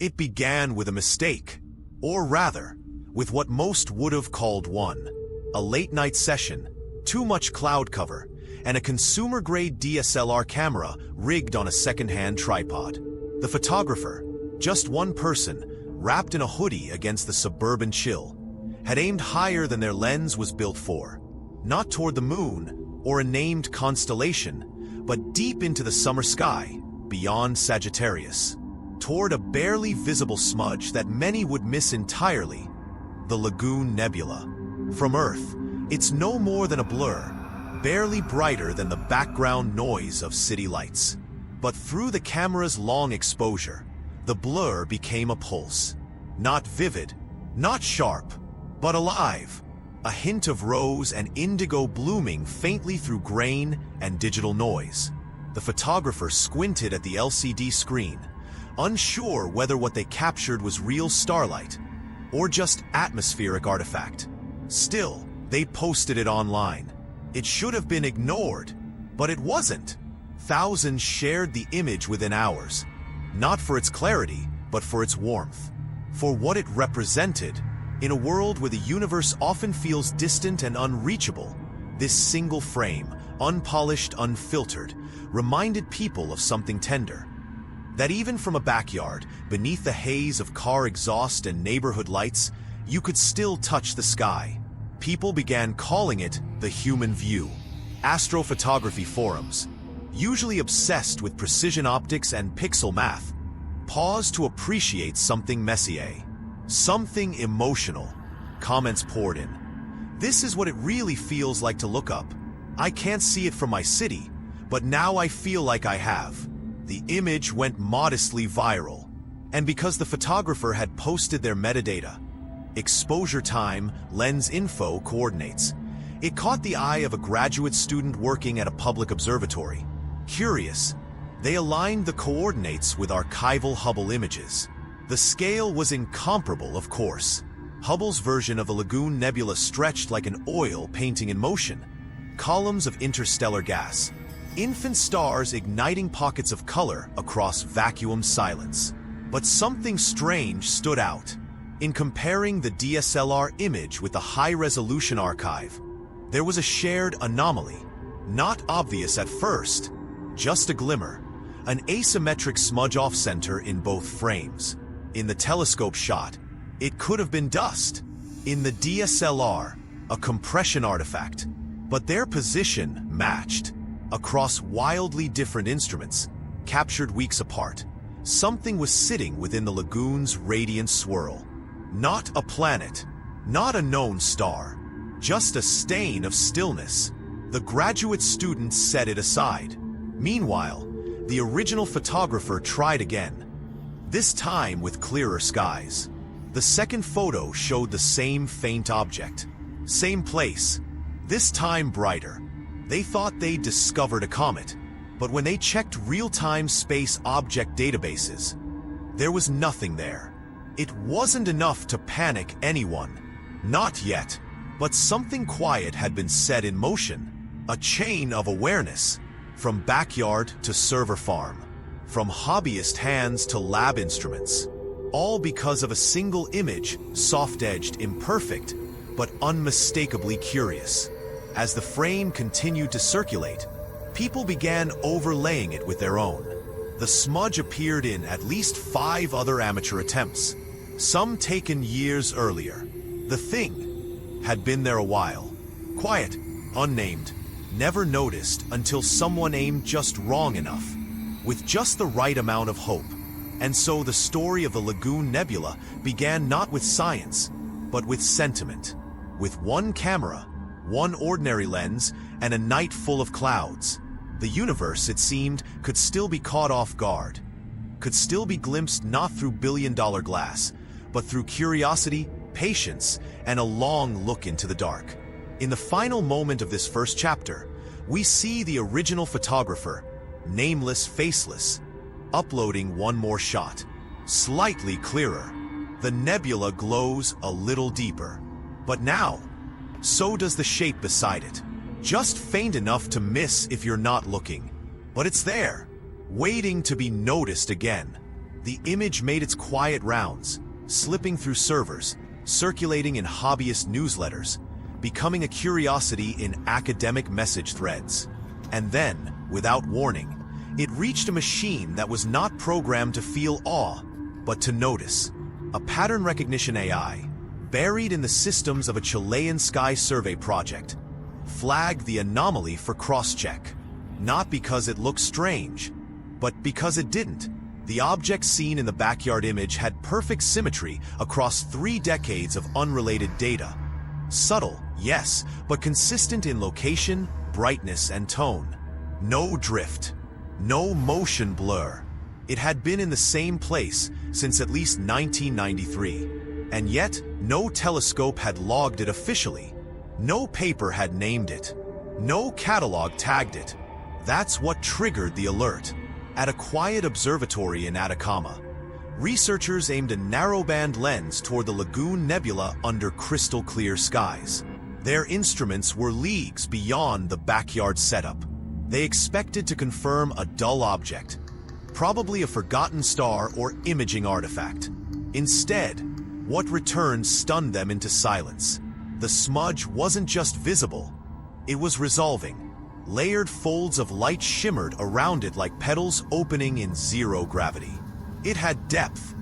It began with a mistake, or rather, with what most would have called one. A late-night session, too much cloud cover, and a consumer-grade DSLR camera rigged on a second-hand tripod. The photographer, just one person, wrapped in a hoodie against the suburban chill, had aimed higher than their lens was built for. Not toward the moon or a named constellation, but deep into the summer sky, beyond Sagittarius. Toward a barely visible smudge that many would miss entirely, the Lagoon Nebula. From Earth, it's no more than a blur, barely brighter than the background noise of city lights. But through the camera's long exposure, the blur became a pulse. Not vivid, not sharp, but alive. A hint of rose and indigo blooming faintly through grain and digital noise. The photographer squinted at the LCD screen, unsure whether what they captured was real starlight or just atmospheric artifact. Still, they posted it online. It should have been ignored, but it wasn't. Thousands shared the image within hours, not for its clarity, but for its warmth, for what it represented. In a world where the universe often feels distant and unreachable, this single frame, unpolished, unfiltered, reminded people of something tender. That even from a backyard, beneath the haze of car exhaust and neighborhood lights, you could still touch the sky. People began calling it the human view. Astrophotography forums, usually obsessed with precision optics and pixel math, paused to appreciate something messier, something emotional. Comments poured in. This is what it really feels like to look up. I can't see it from my city, but now I feel like I have. The image went modestly viral, and because the photographer had posted their metadata, exposure time, lens info, coordinates, it caught the eye of a graduate student working at a public observatory. Curious, they aligned the coordinates with archival Hubble images. The scale was incomparable, of course. Hubble's version of the Lagoon Nebula stretched like an oil painting in motion. Columns of interstellar gas, infant stars igniting pockets of color across vacuum silence. But something strange stood out. In comparing the DSLR image with the high-resolution archive, there was a shared anomaly. Not obvious at first, just a glimmer, an asymmetric smudge off-center in both frames. In the telescope shot, it could have been dust. In the DSLR, a compression artifact. But their position matched. Across wildly different instruments, captured weeks apart, something was sitting within the lagoon's radiant swirl. Not a planet, not a known star, just a stain of stillness. The graduate student set it aside. Meanwhile, the original photographer tried again, this time with clearer skies. The second photo showed the same faint object, same place, this time brighter. They thought they'd discovered a comet, but when they checked real-time space object databases, there was nothing there. It wasn't enough to panic anyone. Not yet, but something quiet had been set in motion. A chain of awareness, from backyard to server farm, from hobbyist hands to lab instruments, all because of a single image, soft-edged, imperfect, but unmistakably curious. As the frame continued to circulate, people began overlaying it with their own. The smudge appeared in at least 5 other amateur attempts, some taken years earlier. The thing had been there a while, quiet, unnamed, never noticed until someone aimed just wrong enough, with just the right amount of hope. And so the story of the Lagoon Nebula began not with science, but with sentiment. With one camera, one ordinary lens, and a night full of clouds, the universe, it seemed, could still be caught off guard, could still be glimpsed not through billion-dollar glass, but through curiosity, patience, and a long look into the dark. In the final moment of this first chapter, we see the original photographer, nameless, faceless, uploading one more shot, slightly clearer. The nebula glows a little deeper. But now, so does the shape beside it. Just faint enough to miss if you're not looking. But it's there, waiting to be noticed again. The image made its quiet rounds, slipping through servers, circulating in hobbyist newsletters, becoming a curiosity in academic message threads. And then, without warning, it reached a machine that was not programmed to feel awe, but to notice. A pattern recognition AI, buried in the systems of a Chilean sky survey project, flagged the anomaly for cross-check. Not because it looked strange, but because it didn't. The object seen in the backyard image had perfect symmetry across 3 decades of unrelated data. Subtle, yes, but consistent in location, brightness, and tone. No drift. No motion blur. It had been in the same place since at least 1993. And yet, no telescope had logged it officially. No paper had named it. No catalog tagged it. That's what triggered the alert. At a quiet observatory in Atacama, researchers aimed a narrowband lens toward the Lagoon Nebula under crystal-clear skies. Their instruments were leagues beyond the backyard setup. They expected to confirm a dull object, probably a forgotten star or imaging artifact. Instead, what returned stunned them into silence. The smudge wasn't just visible, it was resolving. Layered folds of light shimmered around it like petals opening in zero gravity. It had depth,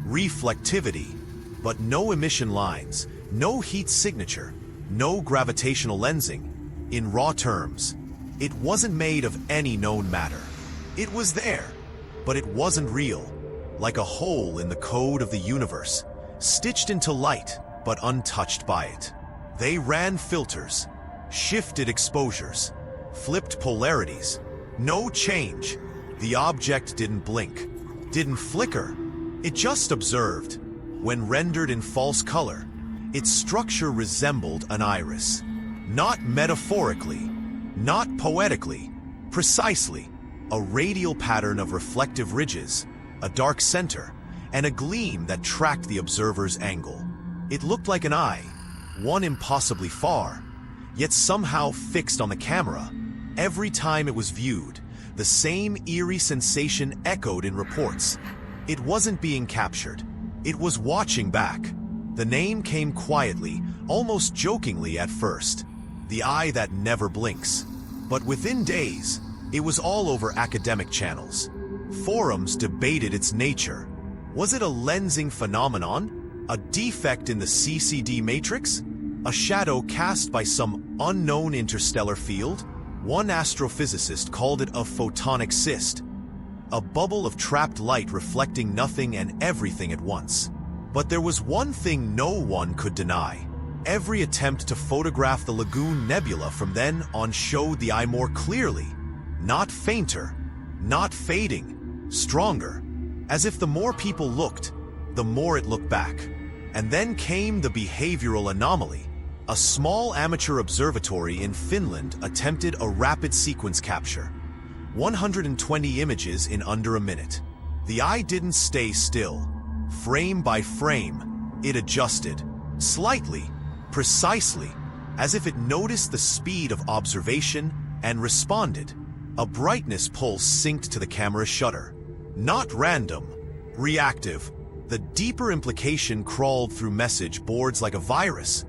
reflectivity, but no emission lines, no heat signature, no gravitational lensing. In raw terms, it wasn't made of any known matter. It was there, but it wasn't real, like a hole in the code of the universe, stitched into light but untouched by it. They ran filters, shifted exposures, flipped polarities. No change. The object didn't blink, didn't flicker. It just observed. When rendered in false color, its structure resembled an iris. Not metaphorically, not poetically, precisely. A radial pattern of reflective ridges, a dark center, and a gleam that tracked the observer's angle. It looked like an eye, one impossibly far, yet somehow fixed on the camera. Every time it was viewed, the same eerie sensation echoed in reports. It wasn't being captured. It was watching back. The name came quietly, almost jokingly at first. The eye that never blinks. But within days, it was all over academic channels. Forums debated its nature. Was it a lensing phenomenon? A defect in the CCD matrix? A shadow cast by some unknown interstellar field? One astrophysicist called it a photonic cyst, a bubble of trapped light reflecting nothing and everything at once. But there was one thing no one could deny. Every attempt to photograph the Lagoon Nebula from then on showed the eye more clearly, not fainter, not fading, stronger, as if the more people looked, the more it looked back. And then came the behavioral anomaly. A small amateur observatory in Finland attempted a rapid sequence capture. 120 images in under a minute. The eye didn't stay still. Frame by frame, it adjusted. Slightly, precisely, as if it noticed the speed of observation and responded. A brightness pulse synced to the camera shutter. Not random, reactive. The deeper implication crawled through message boards like a virus.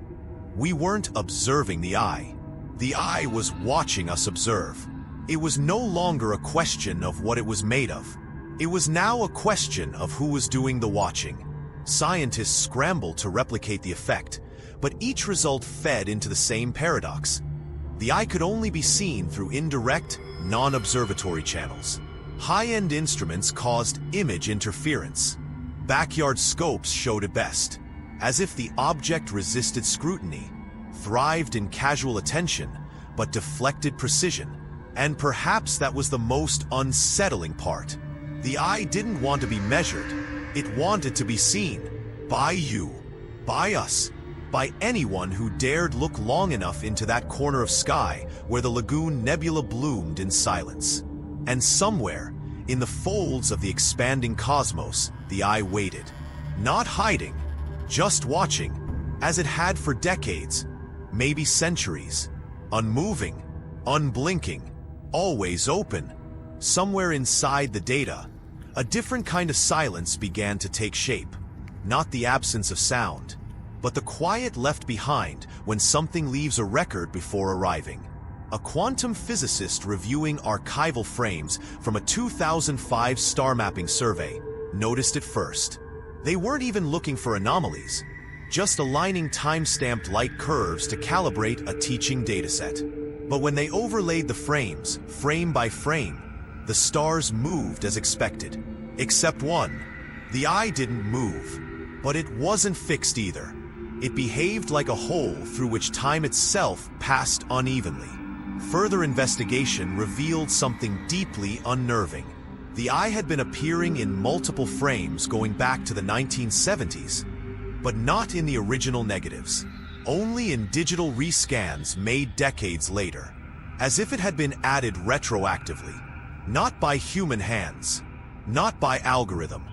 We weren't observing the eye. The eye was watching us observe. It was no longer a question of what it was made of. It was now a question of who was doing the watching. Scientists scrambled to replicate the effect, but each result fed into the same paradox. The eye could only be seen through indirect, non-observatory channels. High-end instruments caused image interference. Backyard scopes showed it best, as if the object resisted scrutiny, thrived in casual attention, but deflected precision. And perhaps that was the most unsettling part. The eye didn't want to be measured. It wanted to be seen. By you. By us. By anyone who dared look long enough into that corner of sky where the Lagoon Nebula bloomed in silence. And somewhere, in the folds of the expanding cosmos, the eye waited. Not hiding, just watching, as it had for decades, maybe centuries. Unmoving, unblinking, always open. Somewhere inside the data, A different kind of silence began to take shape. Not the absence of sound, but the quiet left behind when something leaves a record before arriving. A quantum physicist reviewing archival frames from a 2005 star mapping survey noticed it first. They weren't even looking for anomalies, just aligning time-stamped light curves to calibrate a teaching dataset. But when they overlaid the frames, frame by frame, the stars moved as expected. Except one. The eye didn't move, but it wasn't fixed either. It behaved like a hole through which time itself passed unevenly. Further investigation revealed something deeply unnerving. The eye had been appearing in multiple frames going back to the 1970s, but not in the original negatives, only in digital rescans made decades later, as if it had been added retroactively, not by human hands, not by algorithm,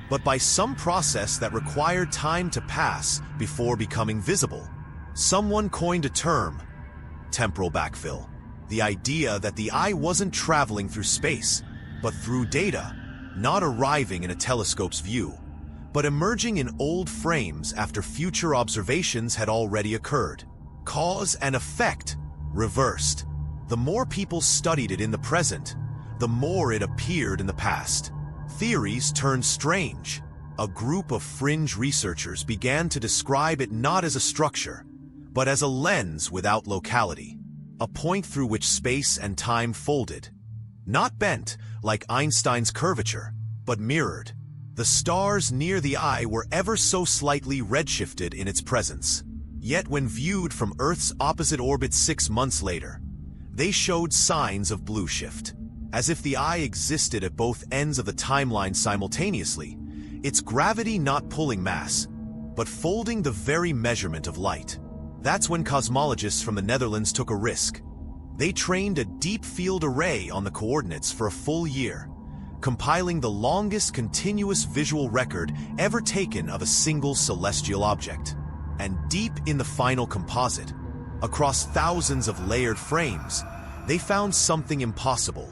but by some process that required time to pass before becoming visible. Someone coined a term, temporal backfill, the idea that the eye wasn't traveling through space, but through data, not arriving in a telescope's view, but emerging in old frames after future observations had already occurred. Cause and effect reversed. The more people studied it in the present, the more it appeared in the past. Theories turned strange. A group of fringe researchers began to describe it not as a structure, but as a lens without locality, a point through which space and time folded. Not bent, like Einstein's curvature, but mirrored. The stars near the eye were ever so slightly redshifted in its presence. Yet when viewed from Earth's opposite orbit 6 months later, they showed signs of blue shift. As if the eye existed at both ends of the timeline simultaneously, its gravity not pulling mass, but folding the very measurement of light. That's when cosmologists from the Netherlands took a risk. They trained a deep field array on the coordinates for a full year, compiling the longest continuous visual record ever taken of a single celestial object. And deep in the final composite, across thousands of layered frames, they found something impossible.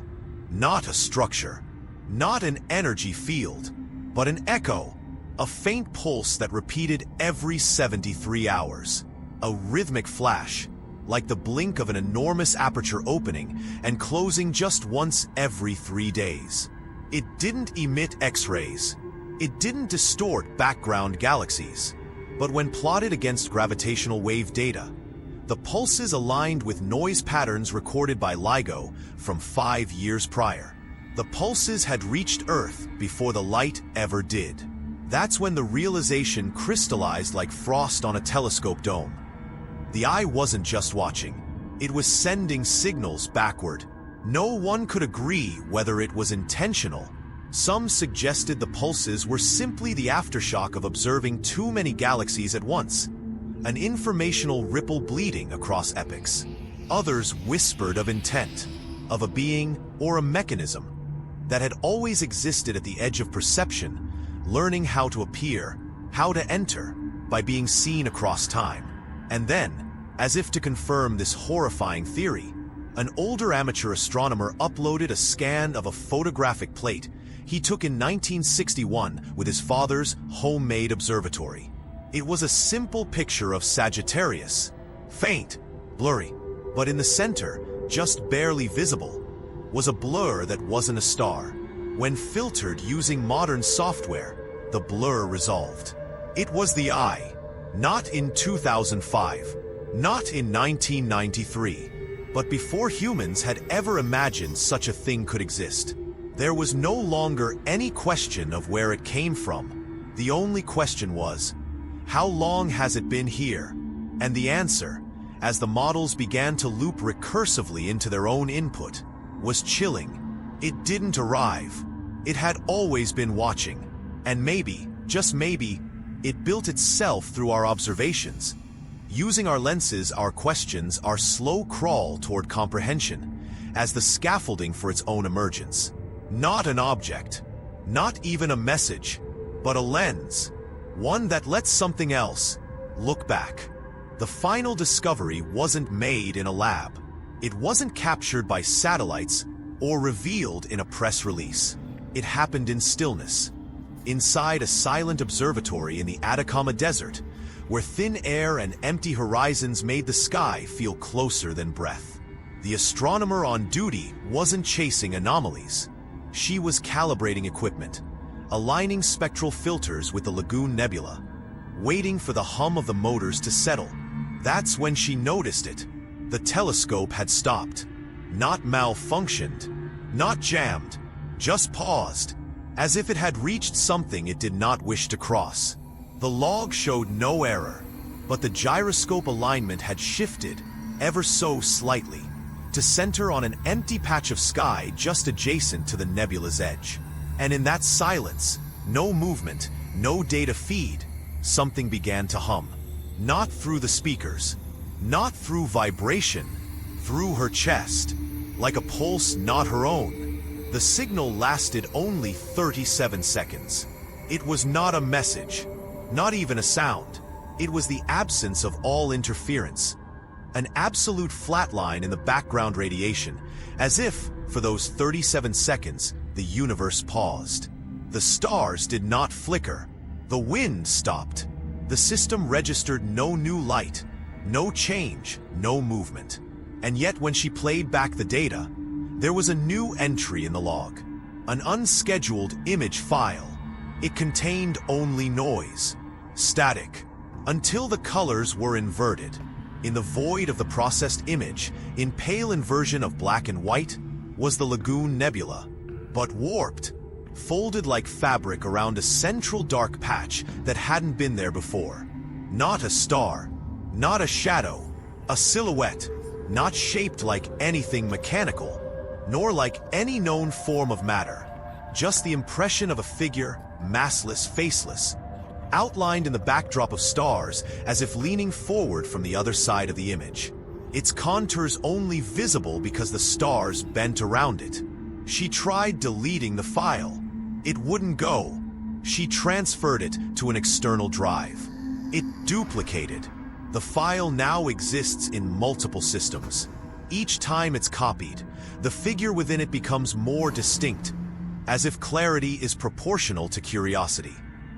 Not a structure, not an energy field, but an echo, a faint pulse that repeated every 73 hours. A rhythmic flash, like the blink of an enormous aperture opening and closing just once every 3 days. It didn't emit X-rays. It didn't distort background galaxies. But when plotted against gravitational wave data, the pulses aligned with noise patterns recorded by LIGO from 5 years prior. The pulses had reached Earth before the light ever did. That's when the realization crystallized like frost on a telescope dome. The eye wasn't just watching. It was sending signals backward. No one could agree whether it was intentional. Some suggested the pulses were simply the aftershock of observing too many galaxies at once, an informational ripple bleeding across epochs. Others whispered of intent, of a being or a mechanism that had always existed at the edge of perception, learning how to appear, how to enter, by being seen across time. And then, as if to confirm this horrifying theory, an older amateur astronomer uploaded a scan of a photographic plate he took in 1961 with his father's homemade observatory. It was a simple picture of Sagittarius, faint, blurry, but in the center, just barely visible, was a blur that wasn't a star. When filtered using modern software, the blur resolved. It was the eye, not in 2005, not in 1993, but before humans had ever imagined such a thing could exist. There was no longer any question of where it came from. The only question was, how long has it been here? And the answer, as the models began to loop recursively into their own input, was chilling. It didn't arrive. It had always been watching. And maybe, just maybe, it built itself through our observations. Using our lenses, our questions, our slow crawl toward comprehension, as the scaffolding for its own emergence. Not an object, not even a message, but a lens. One that lets something else look back. The final discovery wasn't made in a lab. It wasn't captured by satellites or revealed in a press release. It happened in stillness, inside a silent observatory in the Atacama Desert, where thin air and empty horizons made the sky feel closer than breath. The astronomer on duty wasn't chasing anomalies. She was calibrating equipment, aligning spectral filters with the Lagoon Nebula, waiting for the hum of the motors to settle. That's when she noticed it. The telescope had stopped. Not malfunctioned, not jammed, just paused, as if it had reached something it did not wish to cross. The log showed no error, but the gyroscope alignment had shifted, ever so slightly, to center on an empty patch of sky just adjacent to the nebula's edge. And in that silence, no movement, no data feed, something began to hum. Not through the speakers, not through vibration, through her chest, like a pulse not her own. The signal lasted only 37 seconds. It was not a message, not even a sound. It was the absence of all interference. An absolute flatline in the background radiation, as if, for those 37 seconds, the universe paused. The stars did not flicker. The wind stopped. The system registered no new light, no change, no movement. And yet when she played back the data, there was a new entry in the log, an unscheduled image file. It contained only noise, static, until the colors were inverted. In the void of the processed image, in pale inversion of black and white, was the Lagoon Nebula, but warped, folded like fabric around a central dark patch that hadn't been there before. Not a star, not a shadow, a silhouette, not shaped like anything mechanical, nor like any known form of matter. Just the impression of a figure, massless, faceless, outlined in the backdrop of stars as if leaning forward from the other side of the image. Its contours only visible because the stars bent around it. She tried deleting the file. It wouldn't go. She transferred it to an external drive. It duplicated. The file now exists in multiple systems. Each time it's copied, the figure within it becomes more distinct, as if clarity is proportional to curiosity.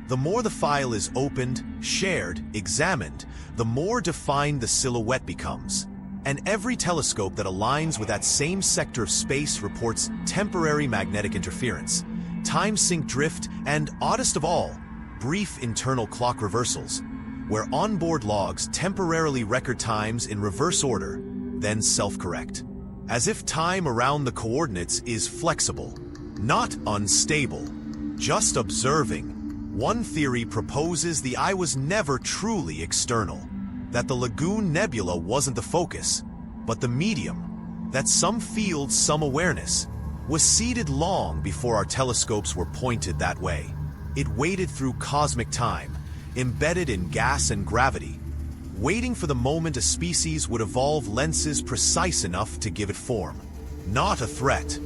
The more the file is opened, shared, examined, the more defined the silhouette becomes. And every telescope that aligns with that same sector of space reports temporary magnetic interference, time-sync drift, and, oddest of all, brief internal clock reversals, where onboard logs temporarily record times in reverse order, then self-correct. As if time around the coordinates is flexible, not unstable, just observing. One theory proposes the eye was never truly external, that the Lagoon Nebula wasn't the focus, but the medium, that some field, some awareness, was seeded long before our telescopes were pointed that way. It waited through cosmic time, embedded in gas and gravity, waiting for the moment a species would evolve lenses precise enough to give it form. Not a threat,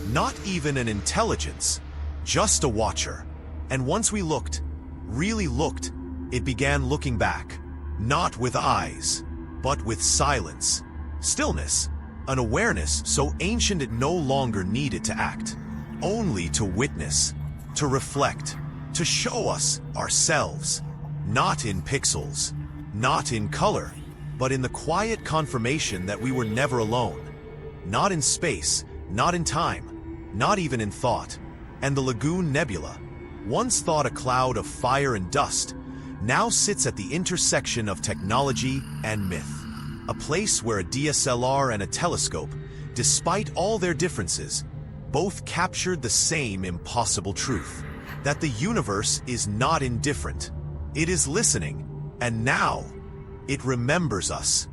not even an intelligence, just a watcher. And once we looked, really looked, it began looking back, not with eyes, but with silence, stillness, an awareness so ancient it no longer needed to act, only to witness, to reflect, to show us ourselves, not in pixels, not in color, but in the quiet confirmation that we were never alone, not in space, not in time, not even in thought. And the Lagoon Nebula, once thought a cloud of fire and dust, now sits at the intersection of technology and myth. A place where a DSLR and a telescope, despite all their differences, both captured the same impossible truth, that the universe is not indifferent. It is listening, and now it remembers us.